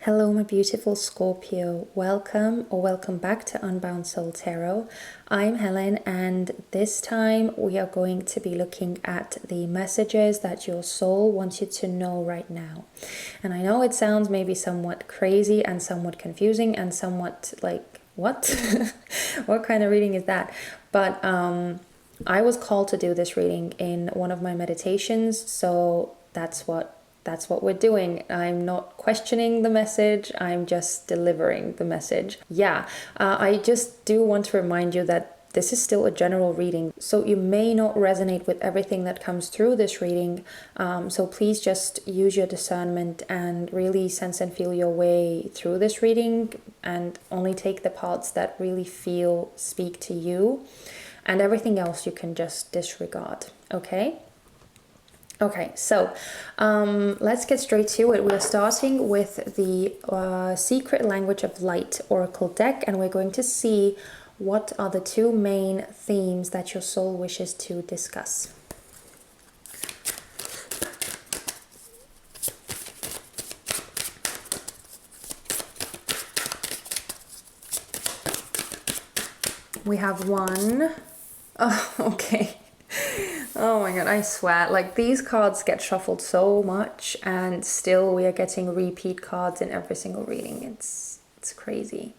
Hello, my beautiful Scorpio. Welcome or welcome back to Unbound Soul Tarot. I'm Helen, and this time we are going to be looking at the messages that your soul wants you to know right now. And I know it sounds maybe somewhat crazy and somewhat confusing and somewhat like, what? What kind of reading is that? But I was called to do this reading in one of my meditations, so that's what we're doing. I'm not questioning the message, I'm just delivering the message. I just do want to remind you that this is still a general reading, so you may not resonate with everything that comes through this reading. So please just use your discernment and really sense and feel your way through this reading, and only take the parts that really speak to you, and everything else you can just disregard, okay? Okay, so let's get straight to it. We're starting with the Secret Language of Light Oracle deck, and we're going to see what are the two main themes that your soul wishes to discuss. We have one. Oh, okay. Oh my god, I swear, like these cards get shuffled so much and still we are getting repeat cards in every single reading. It's crazy.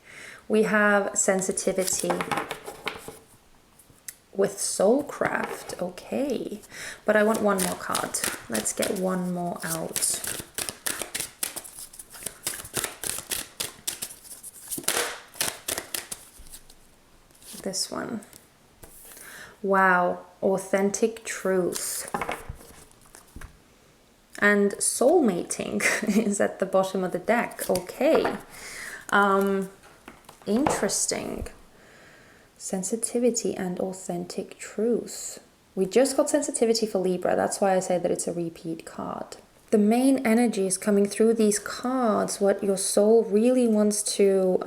We have sensitivity with soulcraft. Okay, but I want one more card. Let's get one more out. This one. Wow, authentic truth. And soulmating is at the bottom of the deck. Okay. Interesting. Sensitivity and authentic truth. We just got sensitivity for Libra. That's why I say that it's a repeat card. The main energies coming through these cards, what your soul really wants to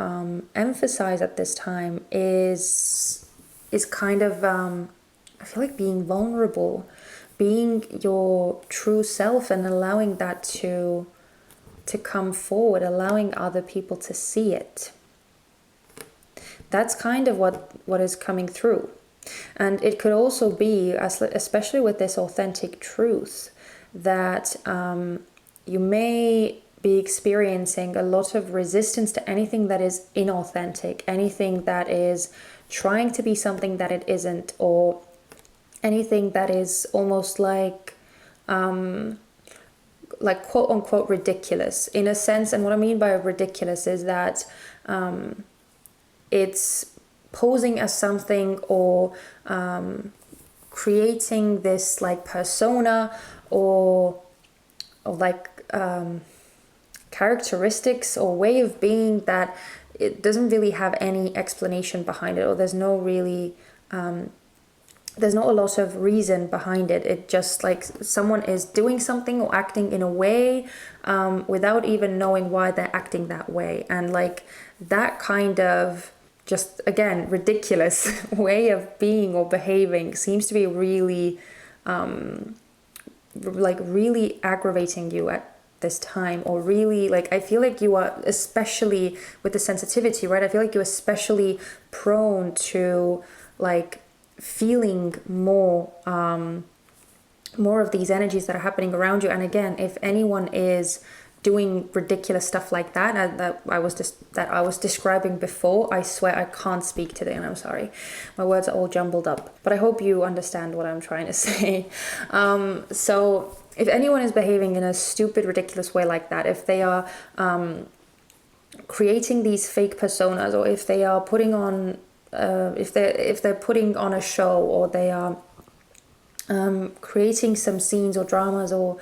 emphasize at this time is kind of, I feel like being vulnerable, being your true self and allowing that to come forward, allowing other people to see it. That's kind of what is coming through. And it could also be, especially with this authentic truth, that you may be experiencing a lot of resistance to anything that is inauthentic, anything that is trying to be something that it isn't, or anything that is almost like quote unquote ridiculous in a sense. And what I mean by ridiculous is that it's posing as something, or creating this like persona or like characteristics or way of being that it doesn't really have any explanation behind it, or there's no really there's not a lot of reason behind it. It just like someone is doing something or acting in a way without even knowing why they're acting that way. And like that kind of just, again, ridiculous way of being or behaving seems to be really really aggravating you at this time, or really like I feel like you are, especially with the sensitivity, right? I feel like you're especially prone to like feeling more of these energies that are happening around you. And again, if anyone is doing ridiculous stuff like that I was describing before, I swear I can't speak today, and I'm sorry, my words are all jumbled up, but I hope you understand what I'm trying to say. So if anyone is behaving in a stupid, ridiculous way like that, if they are creating these fake personas, or if they are putting on if they're putting on a show, or they are creating some scenes or dramas, or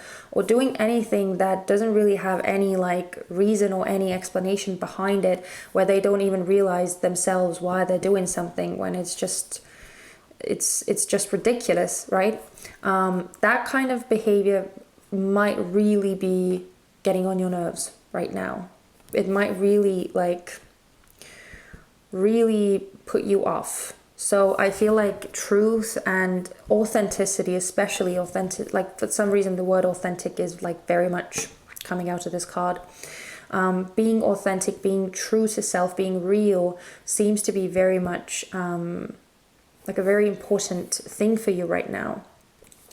doing anything that doesn't really have any like reason or any explanation behind it, where they don't even realize themselves why they're doing something, when it's just ridiculous, right? That kind of behavior might really be getting on your nerves right now. It might really put you off. So I feel like truth and authenticity, especially authentic, like for some reason the word authentic is like very much coming out of this card. being authentic, being true to self, being real seems to be very much like a very important thing for you right now.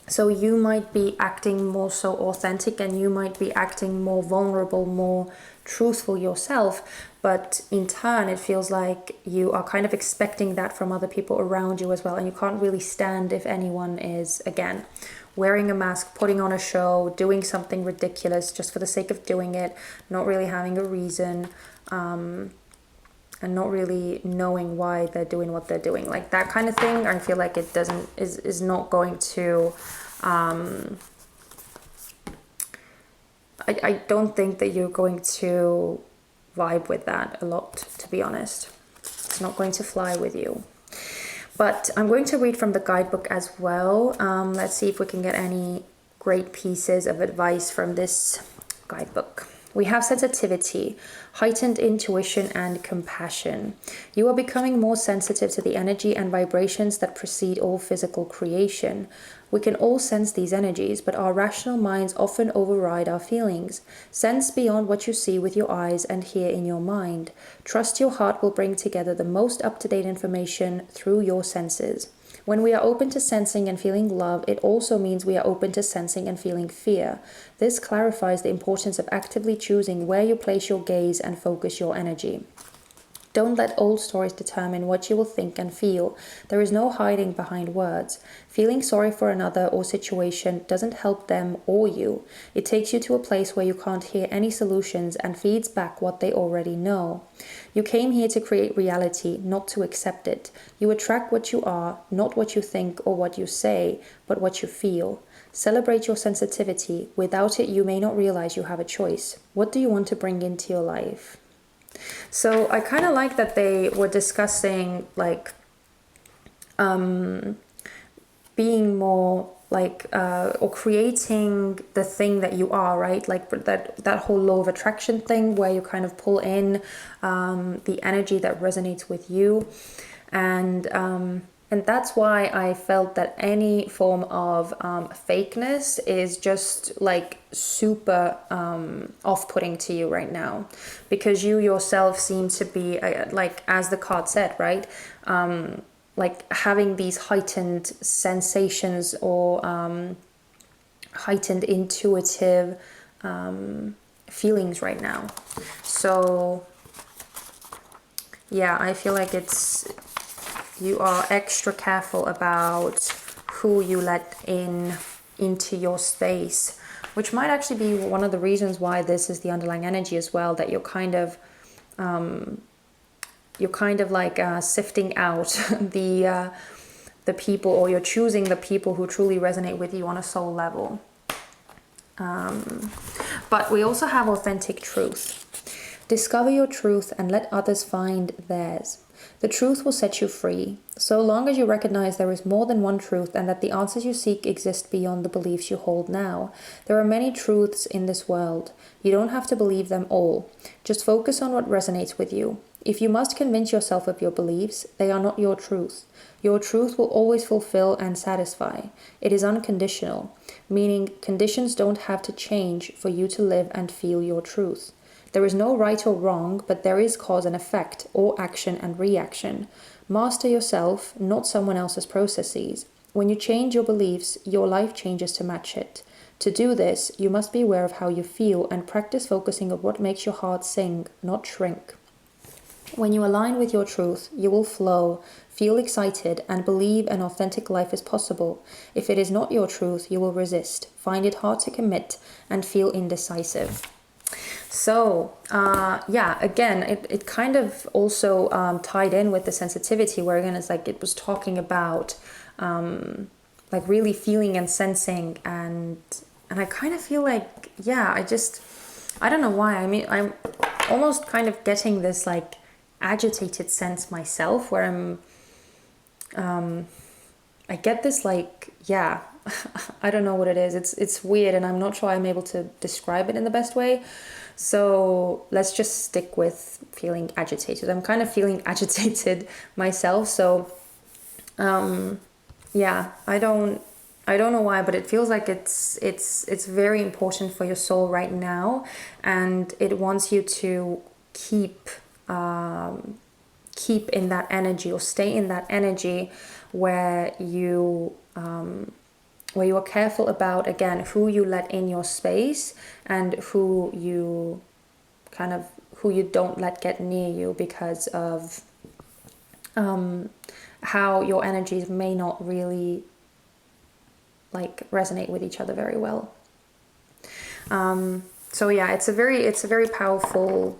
So you might be acting more so authentic, and you might be acting more vulnerable, more truthful yourself, but in turn it feels like you are kind of expecting that from other people around you as well, and you can't really stand if anyone is, again, wearing a mask, putting on a show, doing something ridiculous just for the sake of doing it, not really having a reason, and not really knowing why they're doing what they're doing. Like that kind of thing, I feel like it doesn't, is not going to, I don't think that you're going to vibe with that a lot, to be honest. It's not going to fly with you. But I'm going to read from the guidebook as well. Let's see if we can get any great pieces of advice from this guidebook. We have sensitivity, heightened intuition, and compassion. You are becoming more sensitive to the energy and vibrations that precede all physical creation. We can all sense these energies, but our rational minds often override our feelings. Sense beyond what you see with your eyes and hear in your mind. Trust your heart will bring together the most up-to-date information through your senses. When we are open to sensing and feeling love, it also means we are open to sensing and feeling fear. This clarifies the importance of actively choosing where you place your gaze and focus your energy. Don't let old stories determine what you will think and feel. There is no hiding behind words. Feeling sorry for another or situation doesn't help them or you. It takes you to a place where you can't hear any solutions and feeds back what they already know. You came here to create reality, not to accept it. You attract what you are, not what you think or what you say, but what you feel. Celebrate your sensitivity. Without it, you may not realize you have a choice. What do you want to bring into your life? So I kind of like that they were discussing like being more like or creating the thing that you are, right? Like that whole law of attraction thing where you kind of pull in the energy that resonates with you, and that's why I felt that any form of fakeness is just like super off-putting to you right now, because you yourself seem to be like, as the card said, right? Like having these heightened sensations or heightened intuitive feelings right now. So yeah, I feel like you are extra careful about who you let into your space, which might actually be one of the reasons why this is the underlying energy as well, that you're kind of like sifting out the people, or you're choosing the people who truly resonate with you on a soul level. But we also have authentic truth. Discover your truth and let others find theirs. The truth will set you free, so long as you recognize there is more than one truth and that the answers you seek exist beyond the beliefs you hold now. There are many truths in this world. You don't have to believe them all. Just focus on what resonates with you. If you must convince yourself of your beliefs, they are not your truth. Your truth will always fulfill and satisfy. It is unconditional, meaning conditions don't have to change for you to live and feel your truth. There is no right or wrong, but there is cause and effect, or action and reaction. Master yourself, not someone else's processes. When you change your beliefs, your life changes to match it. To do this, you must be aware of how you feel and practice focusing on what makes your heart sing, not shrink. When you align with your truth, you will flow, feel excited, and believe an authentic life is possible. If it is not your truth, you will resist, find it hard to commit, and feel indecisive. So, yeah, again, it kind of also tied in with the sensitivity, where again, it's like it was talking about like really feeling and sensing, and I kind of feel like, yeah, I don't know why. I mean, I'm almost kind of getting this like agitated sense myself, where I get this like, yeah, I don't know what it is. It's weird, and I'm not sure I'm able to describe it in the best way. So let's just stick with feeling agitated. I'm kind of feeling agitated myself. So yeah, I don't I don't know why, but it feels like it's very important for your soul right now, and it wants you to keep in that energy, or stay in that energy where you are careful about, again, who you let in your space and who you don't let get near you, because of how your energies may not really like resonate with each other very well. So yeah, it's a very powerful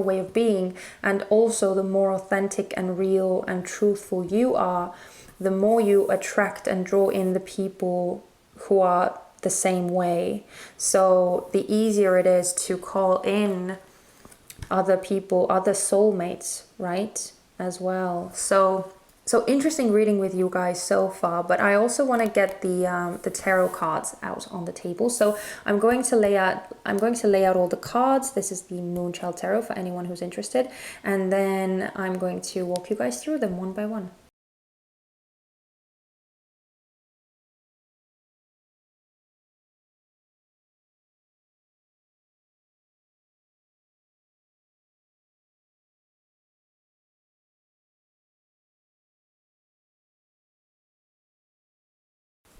way of being. And also, the more authentic and real and truthful you are, the more you attract and draw in the people who are the same way. So the easier it is to call in other people, other soulmates, right, as well. So interesting reading with you guys so far, but I also want to get the tarot cards out on the table. So I'm going to lay out all the cards. This is the Moonchild Tarot for anyone who's interested, and then I'm going to walk you guys through them one by one.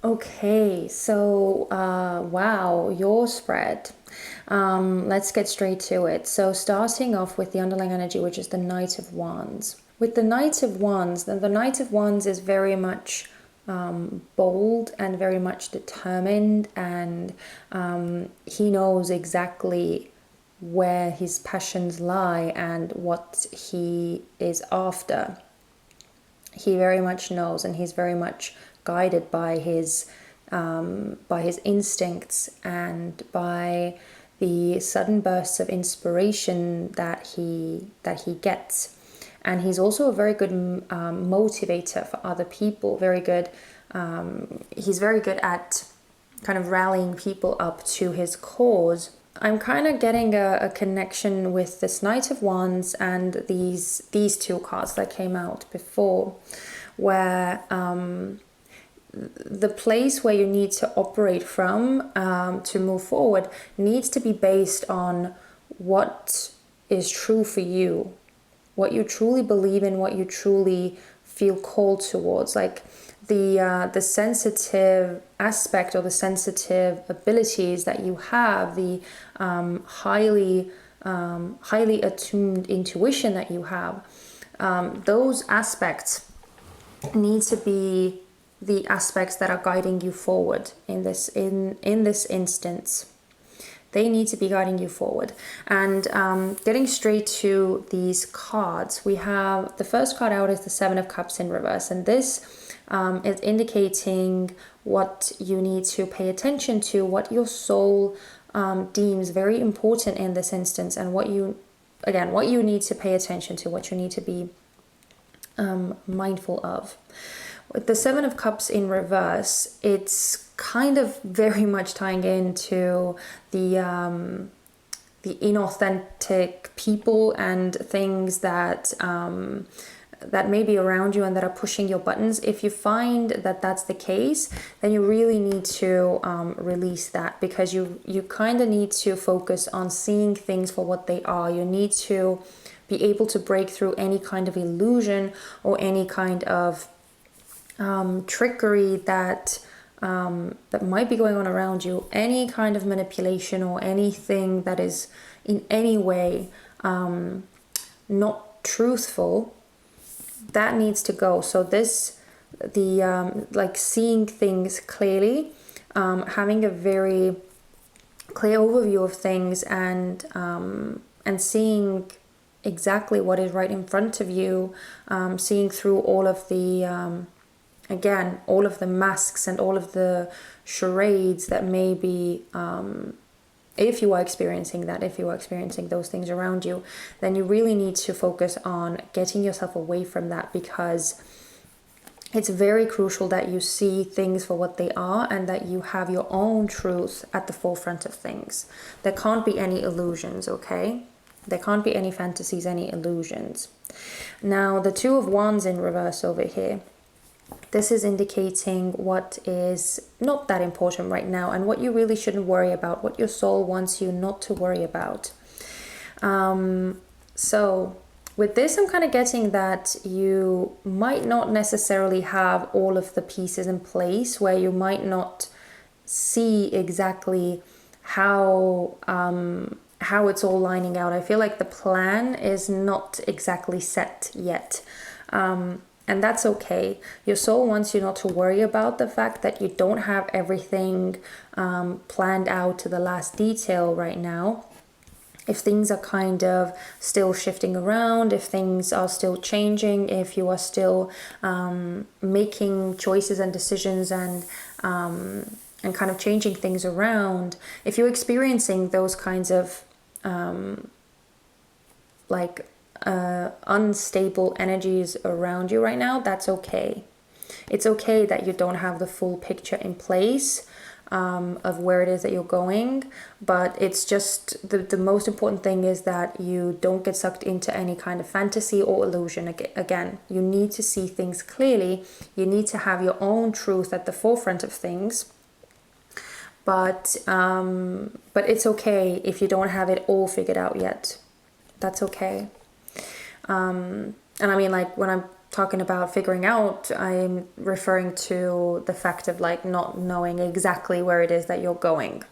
Okay, so wow, your spread. Let's get straight to it. So starting off with the underlying energy, which is the Knight of Wands. With the Knight of Wands, then the Knight of Wands is very much bold and very much determined, and he knows exactly where his passions lie and what he is after. He very much knows, and he's very much guided by his instincts and by the sudden bursts of inspiration that he gets. And he's also a very good motivator for other people. Very good. He's very good at kind of rallying people up to his cause. I'm kind of getting a connection with this Knight of Wands and these two cards that came out before, where the place where you need to operate from to move forward needs to be based on what is true for you, what you truly believe in, what you truly feel called towards. Like the sensitive aspect or the sensitive abilities that you have, the highly attuned intuition that you have, those aspects need to be the aspects that are guiding you forward in this instance. They need to be guiding you forward. And getting straight to these cards, we have the first card out is the Seven of Cups in reverse, and this is indicating what you need to pay attention to, what your soul deems very important in this instance, and what you need to pay attention to, what you need to be mindful of. With the Seven of Cups in reverse, it's kind of very much tying into the inauthentic people and things that may be around you and that are pushing your buttons. If you find that that's the case, then you really need to release that, because you kind of need to focus on seeing things for what they are. You need to be able to break through any kind of illusion or any kind of trickery that might be going on around you, any kind of manipulation or anything that is in any way not truthful, that needs to go. So like seeing things clearly, having a very clear overview of things, and seeing exactly what is right in front of you, seeing through all of the all of the masks and all of the charades that may be, if you are experiencing those things around you, then you really need to focus on getting yourself away from that, because it's very crucial that you see things for what they are and that you have your own truth at the forefront of things. There can't be any illusions, okay? There can't be any fantasies, any illusions. Now, the Two of Wands in reverse over here. This is indicating what is not that important right now and what you really shouldn't worry about, what your soul wants you not to worry about. So with this, I'm kind of getting that you might not necessarily have all of the pieces in place, where you might not see exactly how it's all lining out. I feel like the plan is not exactly set yet. And that's okay. Your soul wants you not to worry about the fact that you don't have everything planned out to the last detail right now. If things are kind of still shifting around, if things are still changing, if you are still making choices and decisions and kind of changing things around, if you're experiencing those kinds of unstable energies around you right now, that's okay. It's okay that you don't have the full picture in place of where it is that you're going, but it's just the most important thing is that you don't get sucked into any kind of fantasy or illusion. Again, you need to see things clearly. You need to have your own truth at the forefront of things. But it's okay if you don't have it all figured out yet. That's okay. And I mean, like, when I'm talking about figuring out, I'm referring to the fact of like not knowing exactly where it is that you're going.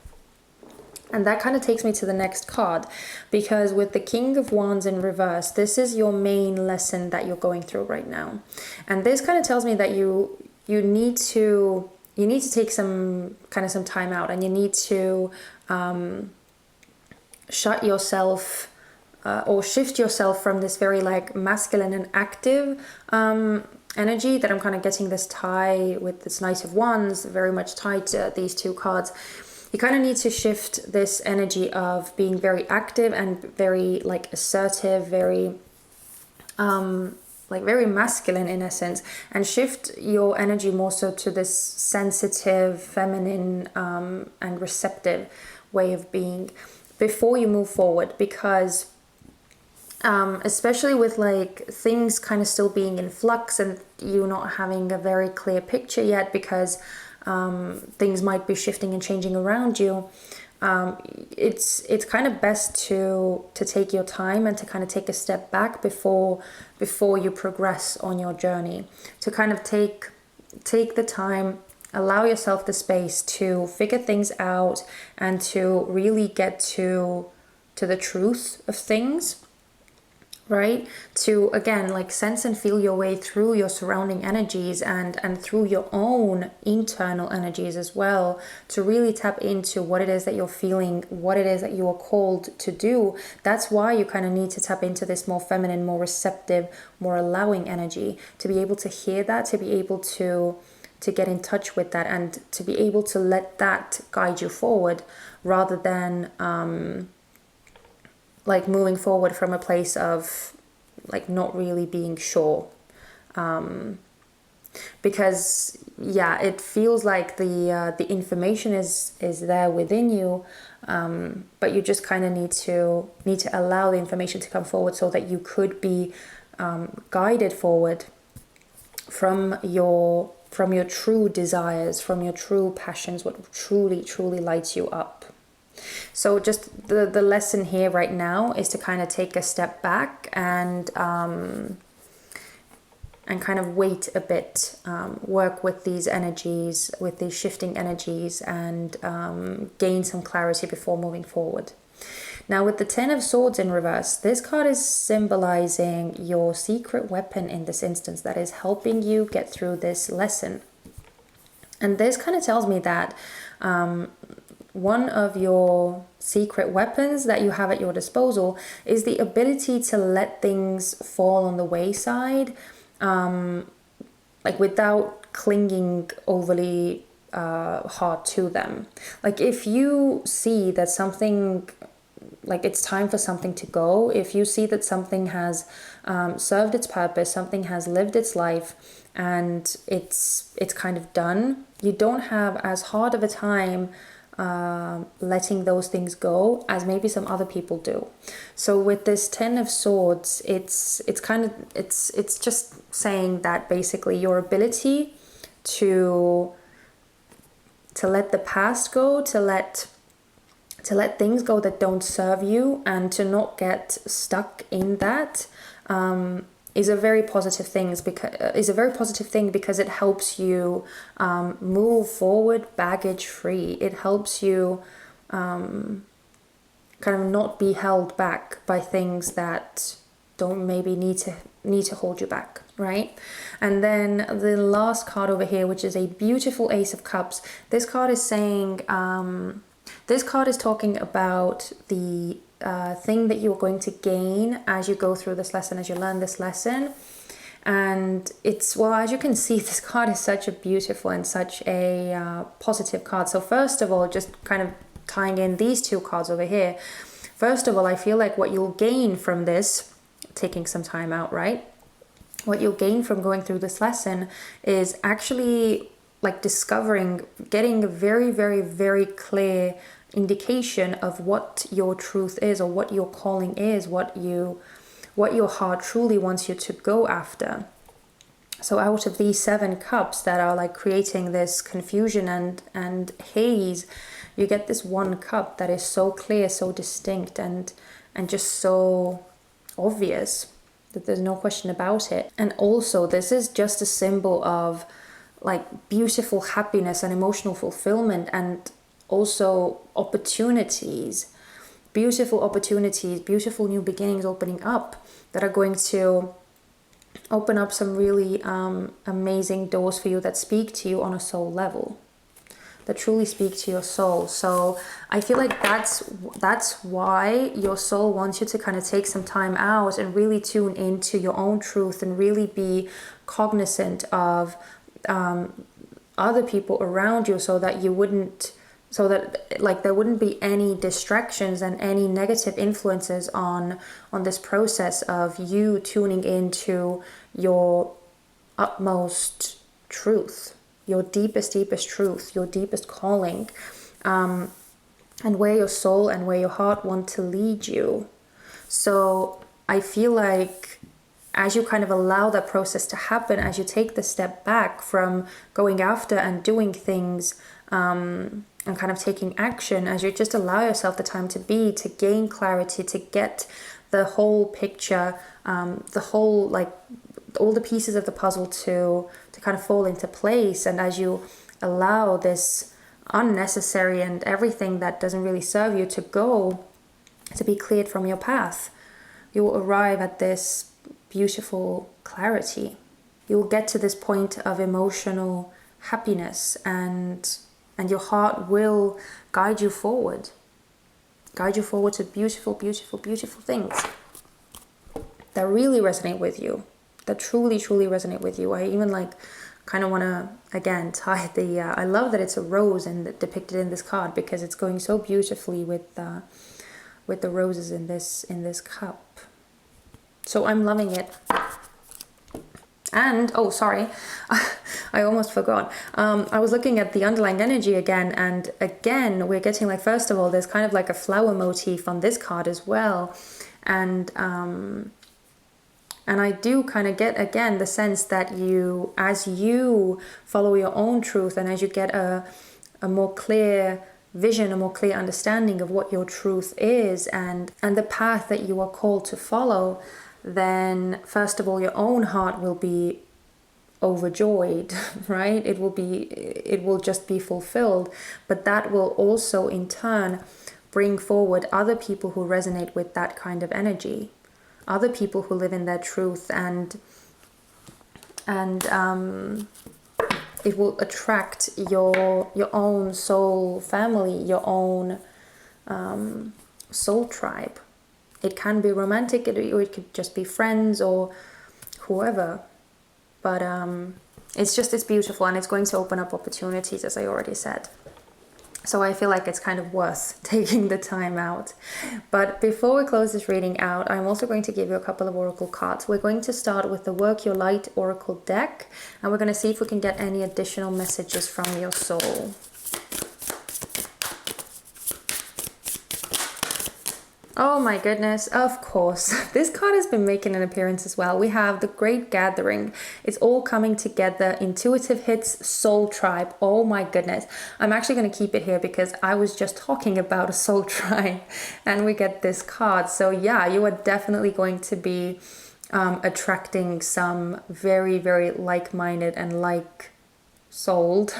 And that kind of takes me to the next card, because with the King of Wands in reverse, this is your main lesson that you're going through right now. And this kind of tells me that you need to take some time out, and you need to shut yourself or shift yourself from this very like masculine and active energy that I'm kind of getting this tie with this Knight of Wands, very much tied to these two cards. You kind of need to shift this energy of being very active and very like assertive, very very masculine in essence, and shift your energy more so to this sensitive, feminine and receptive way of being before you move forward, because especially with like things kind of still being in flux and you not having a very clear picture yet, because things might be shifting and changing around you. It's kind of best to take your time and to kind of take a step back before you progress on your journey, to kind of take the time, allow yourself the space to figure things out and to really get to the truth of things. Right? To, again, like sense and feel your way through your surrounding energies and through your own internal energies as well, to really tap into what it is that you're feeling, what it is that you are called to do. That's why you kind of need to tap into this more feminine, more receptive, more allowing energy, to be able to hear that, to be able to get in touch with that, and to be able to let that guide you forward, rather than like moving forward from a place of like not really being sure. Because yeah, it feels like the information is there within you, but you just kind of need to allow the information to come forward so that you could be guided forward from your true desires, from your true passions, what truly lights you up. So just the lesson here right now is to kind of take a step back and kind of wait a bit, work with these energies, with these shifting energies, and gain some clarity before moving forward. Now with the Ten of Swords in reverse, this card is symbolizing your secret weapon in this instance that is helping you get through this lesson. And this kind of tells me that one of your secret weapons that you have at your disposal is the ability to let things fall on the wayside, like without clinging overly hard to them. Like if you see that something, like it's time for something to go, if you see that something has served its purpose, something has lived its life, and it's kind of done, you don't have as hard of a time letting those things go as maybe some other people do. So with this Ten of Swords, it's just saying that basically your ability to let the past go, to let things go that don't serve you, and to not get stuck in that, is a very positive thing. Because it helps you move forward baggage free. It helps you kind of not be held back by things that don't maybe need to hold you back, right? And then the last card over here, which is a beautiful Ace of Cups. This card is saying, this card is talking about the thing that you're going to gain as you go through this lesson, as you learn this lesson. And it's, well, as you can see, this card is such a beautiful and such a positive card. So first of all, just kind of tying in these two cards over here. First of all, I feel like what you'll gain from this, taking some time out, right? What you'll gain from going through this lesson is actually like discovering, getting a very, very, very clear indication of what your truth is, or what your calling is, what your heart truly wants you to go after. So out of these 7 cups that are like creating this confusion and haze, you get this one cup that is so clear, so distinct, and just so obvious that there's no question about it. And also, this is just a symbol of like beautiful happiness and emotional fulfillment, and also opportunities, beautiful new beginnings opening up that are going to open up some really amazing doors for you that speak to you on a soul level, that truly speak to your soul. So I feel like that's why your soul wants you to kind of take some time out and really tune into your own truth, and really be cognizant of other people around you, so that like there wouldn't be any distractions and any negative influences on this process of you tuning into your utmost truth, your deepest truth, your deepest calling, and where your soul and where your heart want to lead you. So I feel like as you kind of allow that process to happen, as you take the step back from going after and doing things, and kind of taking action, as you just allow yourself the time to be, to gain clarity, to get the whole picture, the whole, like all the pieces of the puzzle to kind of fall into place. And as you allow this unnecessary and everything that doesn't really serve you to be cleared from your path, you will arrive at this beautiful clarity. You will get to this point of emotional happiness, and your heart will guide you forward to beautiful things that really resonate with you, that truly resonate with you. I even like kind of want to again tie the I love that it's a rose and depicted in this card, because it's going so beautifully with the roses in this cup. So I'm loving it. And, oh, sorry, I almost forgot. I was looking at the underlying energy again, and again, we're getting like, first of all, there's kind of like a flower motif on this card as well. And I do kind of get, again, the sense that as you follow your own truth, and as you get a more clear vision, a more clear understanding of what your truth is, and the path that you are called to follow, then first of all, your own heart will be overjoyed, right? It will just be fulfilled. But that will also in turn bring forward other people who resonate with that kind of energy, other people who live in their truth, and it will attract your own soul family, your own soul tribe. It can be romantic, or it could just be friends or whoever. But it's beautiful, and it's going to open up opportunities, as I already said. So I feel like it's kind of worth taking the time out. But before we close this reading out, I'm also going to give you a couple of oracle cards. We're going to start with the Work Your Light Oracle deck, and we're going to see if we can get any additional messages from your soul. Oh my goodness, of course. This card has been making an appearance as well. We have the Great Gathering. It's all coming together. Intuitive hits, Soul Tribe. Oh my goodness. I'm actually going to keep it here because I was just talking about a Soul Tribe and we get this card. So yeah, you are definitely going to be attracting some very, very like-minded and souled.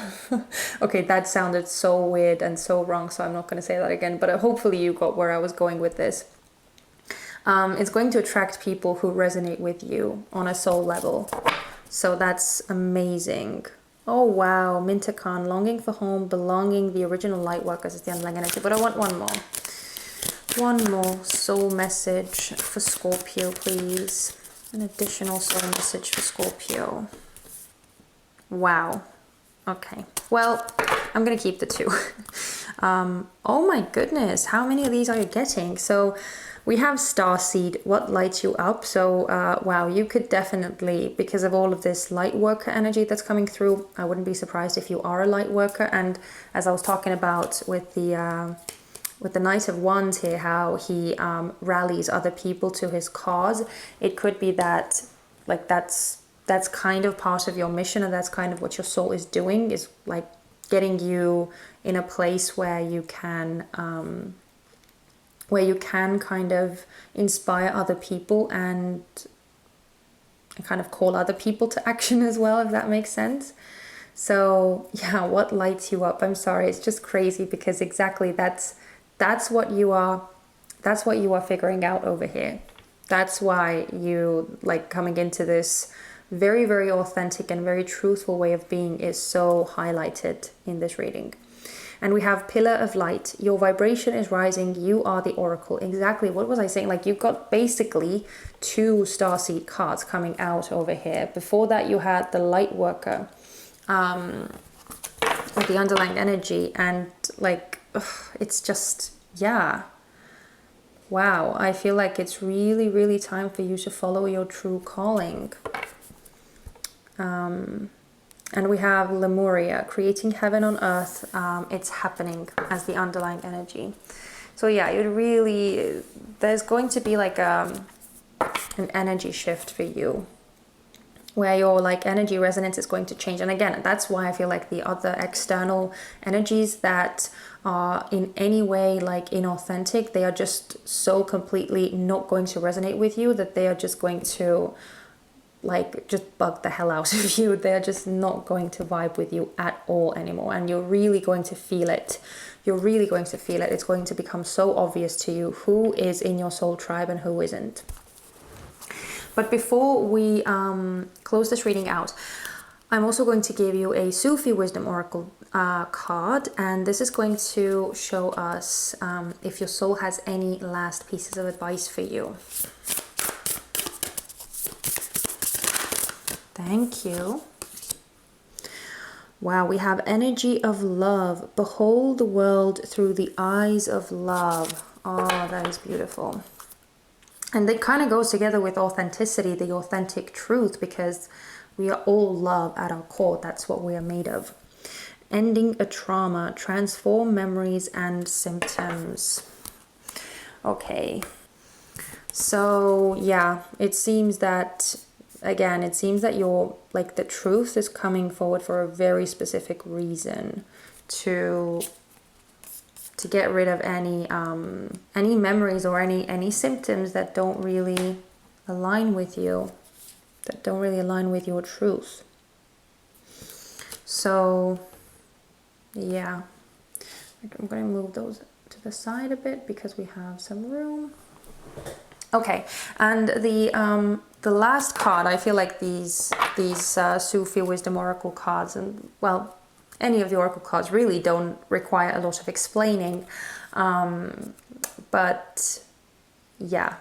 Okay, that sounded so weird and so wrong, so I'm not going to say that again, but hopefully you got where I was going with this. It's going to attract people who resonate with you on a soul level, so that's amazing. Oh wow, Mintakan, longing for home, belonging, the original light workers is the underlying energy, but I want one more soul message for Scorpio, please. An additional soul message for Scorpio. Wow. Okay, well, I'm gonna keep the two. Oh my goodness, how many of these are you getting? So we have Starseed, what lights you up? So wow, you could definitely, because of all of this light worker energy that's coming through, I wouldn't be surprised if you are a light worker. And as I was talking about with the Knight of Wands here, how he rallies other people to his cause, it could be that, like, that's kind of part of your mission, and that's kind of what your soul is doing, is like getting you in a place where you can kind of inspire other people and kind of call other people to action as well, if that makes sense. So yeah, what lights you up? I'm sorry, it's just crazy because exactly that's what you are figuring out over here. That's why you like coming into this very, very authentic and very truthful way of being is so highlighted in this reading. And we have Pillar of Light. Your vibration is rising. You are the Oracle. Exactly. What was I saying? Like, you've got basically two Starseed cards coming out over here. Before that, you had the Light Worker with the underlying energy. And like, it's just, yeah. Wow. I feel like it's really, really time for you to follow your true calling. And we have Lemuria, creating heaven on earth. It's happening as the underlying energy. So yeah, there's going to be like an energy shift for you where your like energy resonance is going to change. And again, that's why I feel like the other external energies that are in any way like inauthentic, they are just so completely not going to resonate with you that they are just going to like just bug the hell out of you. They're just not going to vibe with you at all anymore, and you're really going to feel it. It's going to become so obvious to you who is in your soul tribe and who isn't. But before we close this reading out, I'm also going to give you a Sufi wisdom oracle card, and this is going to show us if your soul has any last pieces of advice for you. Thank you. Wow, we have energy of love. Behold the world through the eyes of love. Oh, that is beautiful. And it kind of goes together with authenticity, the authentic truth, because we are all love at our core. That's what we are made of. Ending a trauma, transform memories and symptoms. Okay. So, yeah, it seems that you're like, the truth is coming forward for a very specific reason, to get rid of any memories or any symptoms that don't really align with you, that don't really align with your truth. So yeah, I'm going to move those to the side a bit because we have some room. Okay, and the last card, I feel like these Sufi wisdom oracle cards, and well, any of the oracle cards really don't require a lot of explaining, but yeah.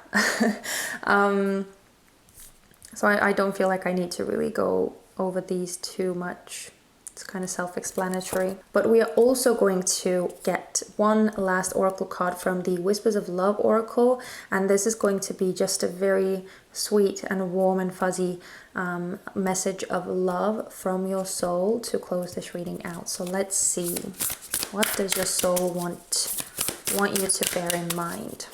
So I don't feel like I need to really go over these too much. It's kind of self-explanatory. But we are also going to get one last oracle card from the Whispers of Love oracle, and this is going to be just a very sweet and warm and fuzzy message of love from your soul to close this reading out. So let's see, what does your soul want you to bear in mind?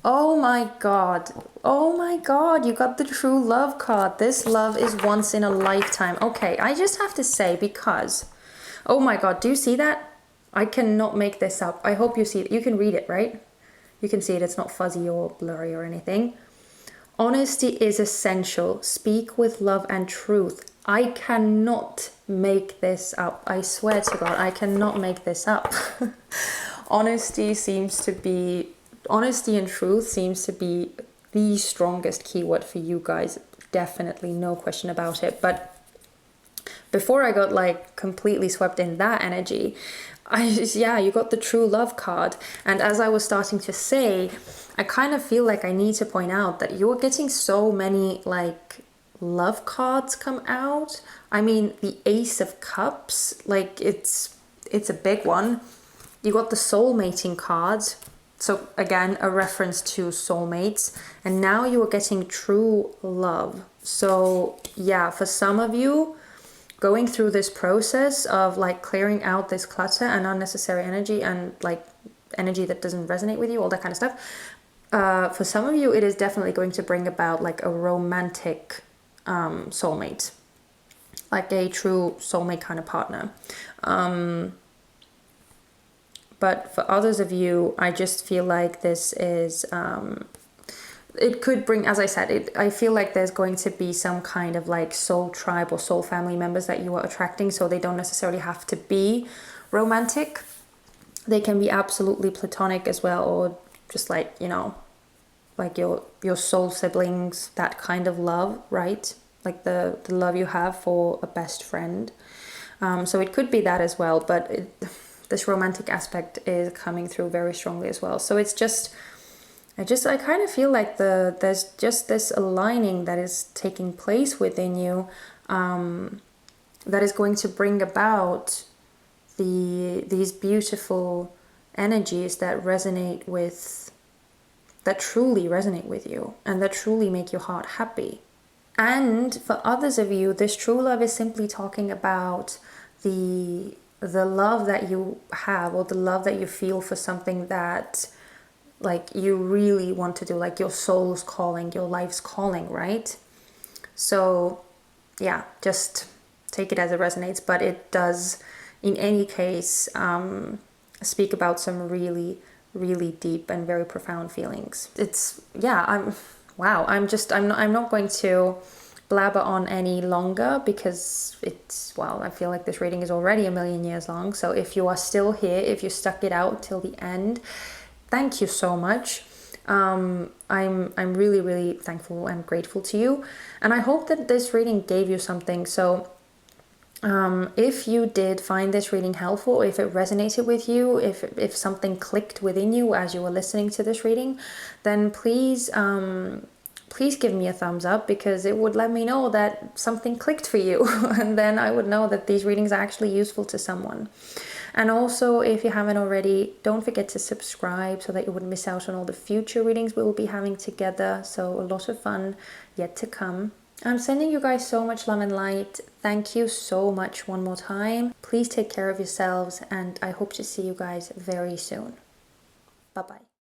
Oh my God. Oh my God. You got the true love card. This love is once in a lifetime. Okay, I just have to say, because, oh my God, do you see that? I cannot make this up. I hope you see it. You can read it, right? You can see it. It's not fuzzy or blurry or anything. Honesty is essential. Speak with love and truth. I cannot make this up. I swear to God, I cannot make this up. Honesty and truth seems to be the strongest keyword for you guys. Definitely, no question about it. But before I got like completely swept in that energy, you got the true love card. And as I was starting to say, I kind of feel like I need to point out that you're getting so many like love cards come out. I mean, the Ace of Cups, like it's a big one. You got the soulmating cards. So again, a reference to soulmates. And now you are getting true love. So yeah, for some of you, going through this process of like clearing out this clutter and unnecessary energy and like energy that doesn't resonate with you, all that kind of stuff. For some of you, it is definitely going to bring about like a romantic soulmate, like a true soulmate kind of partner. But for others of you, I just feel like this is, it could bring, as I said, I feel like there's going to be some kind of like soul tribe or soul family members that you are attracting. So they don't necessarily have to be romantic. They can be absolutely platonic as well, or just like, you know, like your soul siblings, that kind of love, right? Like the love you have for a best friend. So it could be that as well, but this romantic aspect is coming through very strongly as well. So it's just, I kind of feel like there's just this aligning that is taking place within you, that is going to bring about these beautiful energies that truly resonate with you and that truly make your heart happy. And for others of you, this true love is simply talking about the love that you have, or the love that you feel for something that like you really want to do, like your soul's calling, your life's calling, right? So yeah, just take it as it resonates, but it does in any case speak about some really, really deep and very profound feelings. It's, yeah, I'm not going to blabber on any longer because I feel like this reading is already a million years long. So if you are still here, if you stuck it out till the end, thank you so much. I'm really, really thankful and grateful to you. And I hope that this reading gave you something. So if you did find this reading helpful, if it resonated with you, if something clicked within you as you were listening to this reading, then please give me a thumbs up, because it would let me know that something clicked for you. And then I would know that these readings are actually useful to someone. And also, if you haven't already, don't forget to subscribe so that you wouldn't miss out on all the future readings we will be having together. So a lot of fun yet to come. I'm sending you guys so much love and light. Thank you so much one more time. Please take care of yourselves, and I hope to see you guys very soon. Bye-bye.